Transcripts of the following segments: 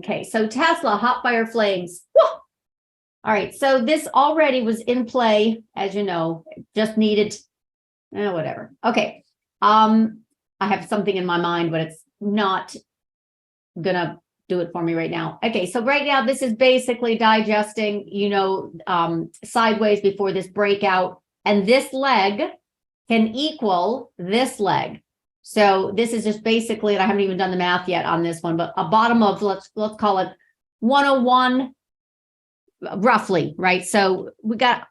Okay, so Tesla, hot fire flames. Woo! All right, so this already was in play, as you know, just needed, whatever. Okay, I have something in my mind, but it's not gonna do it for me right now. Okay, so right now this is basically digesting, sideways before this breakout, and this leg can equal this leg. So this is just basically, and I haven't even done the math yet on this one, but a bottom of, let's call it 101 roughly, right? So we got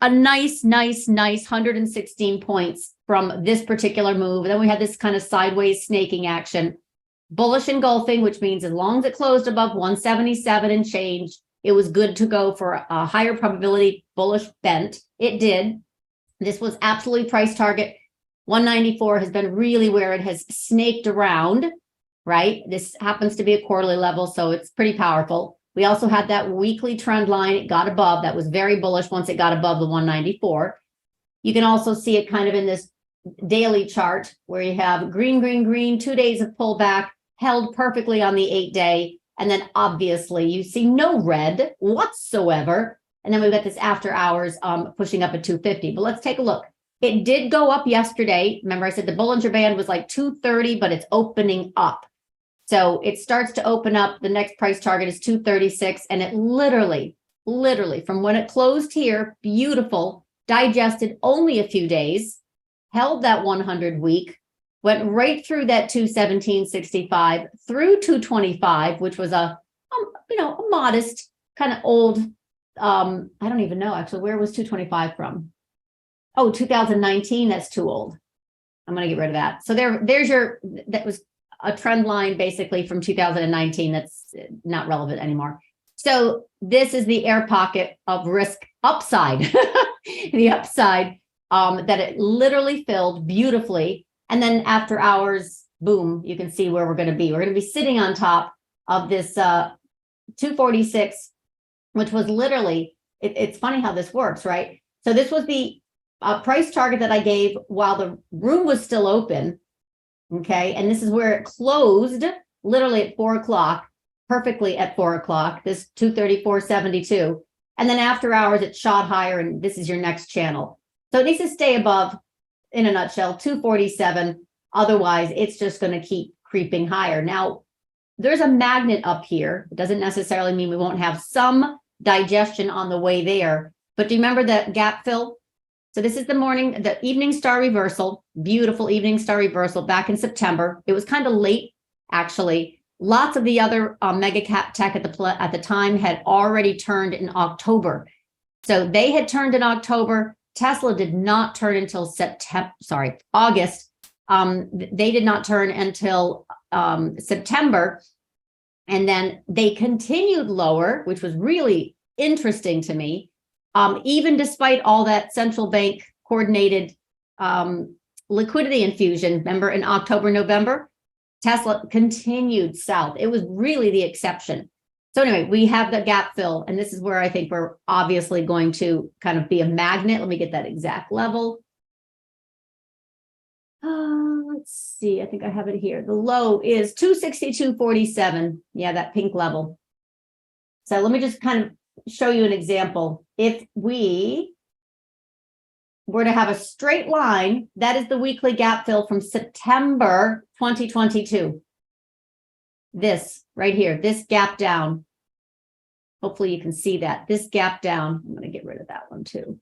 a nice 116 points from this particular move. And then we had this kind of sideways snaking action, bullish engulfing, which means as long as it closed above 177 and change, it was good to go for a higher probability bullish bent. It did. This was absolutely price target. 194 has been really where it has snaked around, right? This happens to be a quarterly level, so it's pretty powerful. We also had that weekly trend line. It got above. That was very bullish once it got above the 194. You can also see it kind of in this daily chart where you have green, 2 days of pullback, held perfectly on the 8-day. And then obviously you see no red whatsoever. And then we've got this after hours pushing up at 250. But let's take a look. It did go up yesterday. Remember I said the Bollinger Band was like 230, but it's opening up. So it starts to open up. The next price target is 236. And it literally from when it closed here, beautiful, digested only a few days, held that 100 week, went right through that 217.65 through 225, which was a modest kind of old, I don't even know actually, where was 225 from? Oh, 2019, that's too old. I'm going to get rid of that. So that was a trend line basically from 2019 that's not relevant anymore. So this is the air pocket of risk upside, the upside that it literally filled beautifully. And then after hours, boom, you can see where we're going to be. We're going to be sitting on top of this 246, which was literally, it's funny how this works, right? So this was the price target that I gave while the room was still open. Okay, and this is where it closed literally at 4 o'clock, perfectly at 4 o'clock, this 234.72. And then after hours, it shot higher, and this is your next channel. So it needs to stay above, in a nutshell, 247. Otherwise, it's just going to keep creeping higher. Now, there's a magnet up here. It doesn't necessarily mean we won't have some digestion on the way there. But do you remember that gap fill? So this is the evening star reversal, beautiful evening star reversal back in September. It was kind of late, actually. Lots of the other mega cap tech at the time had already turned in October. So they had turned in October. Tesla did not turn until August. They did not turn until September. And then they continued lower, which was really interesting to me. Even despite all that central bank coordinated liquidity infusion, remember in October, November, Tesla continued south. It was really the exception. So anyway, we have the gap fill, and this is where I think we're obviously going to kind of be a magnet. Let me get that exact level. Let's see, I think I have it here. The low is 262.47. Yeah, that pink level. So let me just kind of show you an example. If we were to have a straight line, that is the weekly gap fill from September 2022. This right here, this gap down. Hopefully you can see that. This gap down. I'm going to get rid of that one too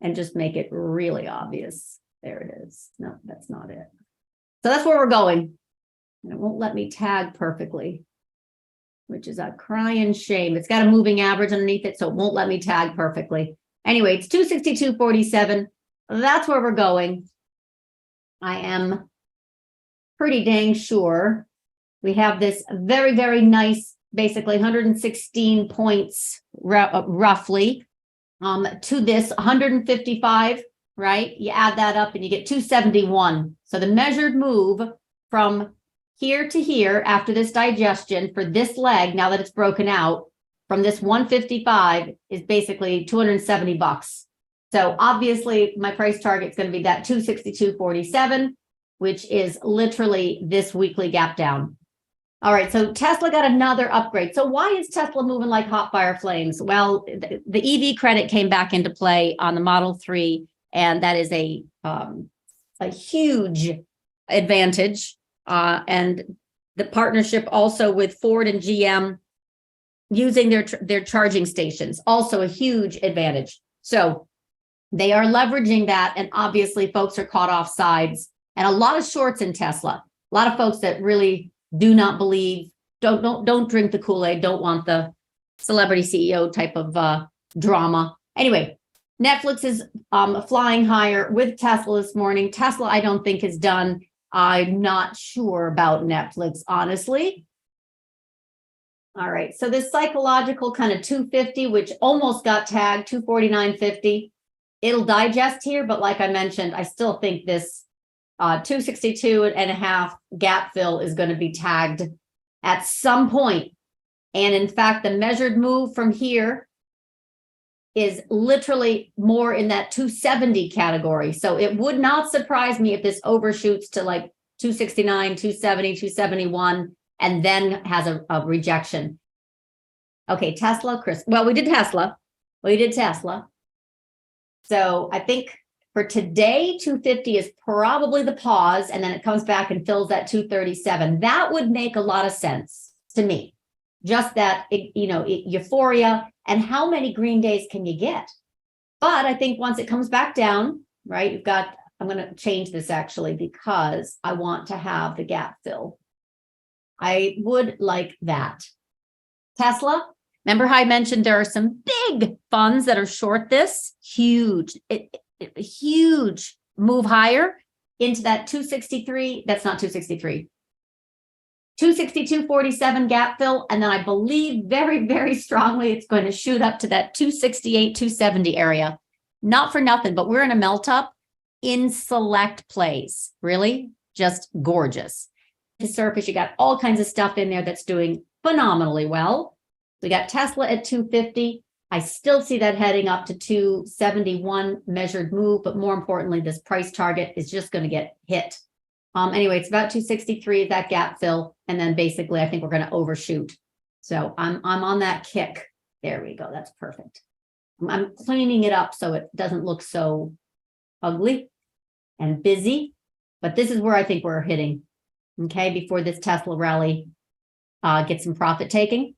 and just make it really obvious. There it is. No, that's not it. So that's where we're going. And it won't let me tag perfectly, which is a crying shame. It's got a moving average underneath it, so it won't let me tag perfectly. Anyway, it's 262.47. That's where we're going. I am pretty dang sure we have this very, very nice, basically 116 points roughly to this 155, right? You add that up and you get 271. So the measured move from here to here after this digestion for this leg, now that it's broken out from this 155 is basically 270 bucks. So obviously my price target is going to be that 262.47, which is literally this weekly gap down. All right, so Tesla got another upgrade. So why is Tesla moving like hot fire flames? Well, the EV credit came back into play on the Model 3, and that is a huge advantage. And the partnership also with Ford and GM using their charging stations, also a huge advantage. So they are leveraging that, and obviously folks are caught off sides, and a lot of shorts in Tesla. A lot of folks that really do not believe, don't drink the Kool-Aid, don't want the celebrity CEO type of drama. Anyway, Netflix is flying higher with Tesla this morning. Tesla, I don't think is done. I'm not sure about Netflix, honestly. All right, so this psychological kind of 250, which almost got tagged 249.50, it'll digest here, but like I mentioned, I still think this 262.5 gap fill is going to be tagged at some point. And in fact, the measured move from here is literally more in that 270 category. So it would not surprise me if this overshoots to like 269, 270, 271, and then has a rejection. Okay, Tesla, Chris. Well, we did Tesla. So I think for today, 250 is probably the pause, and then it comes back and fills that 237. That would make a lot of sense to me. Just that, euphoria, and how many green days can you get? But I think once it comes back down, right, you've got, I'm going to change this actually because I want to have the gap fill. I would like that. Tesla, remember how I mentioned there are some big funds that are short this? Huge. Huge move higher into that 263. That's not 263. 262.47 gap fill. And then I believe very, very strongly it's going to shoot up to that 268, 270 area. Not for nothing, but we're in a melt up in select plays. Really just gorgeous. The surface, you got all kinds of stuff in there that's doing phenomenally well. We got Tesla at 250. I still see that heading up to 271 measured move, but more importantly, this price target is just going to get hit. Anyway, it's about 263, that gap fill, and then basically I think we're going to overshoot. So I'm on that kick. There we go. That's perfect. I'm cleaning it up so it doesn't look so ugly and busy, but this is where I think we're hitting. Okay, before this Tesla rally gets some profit taking.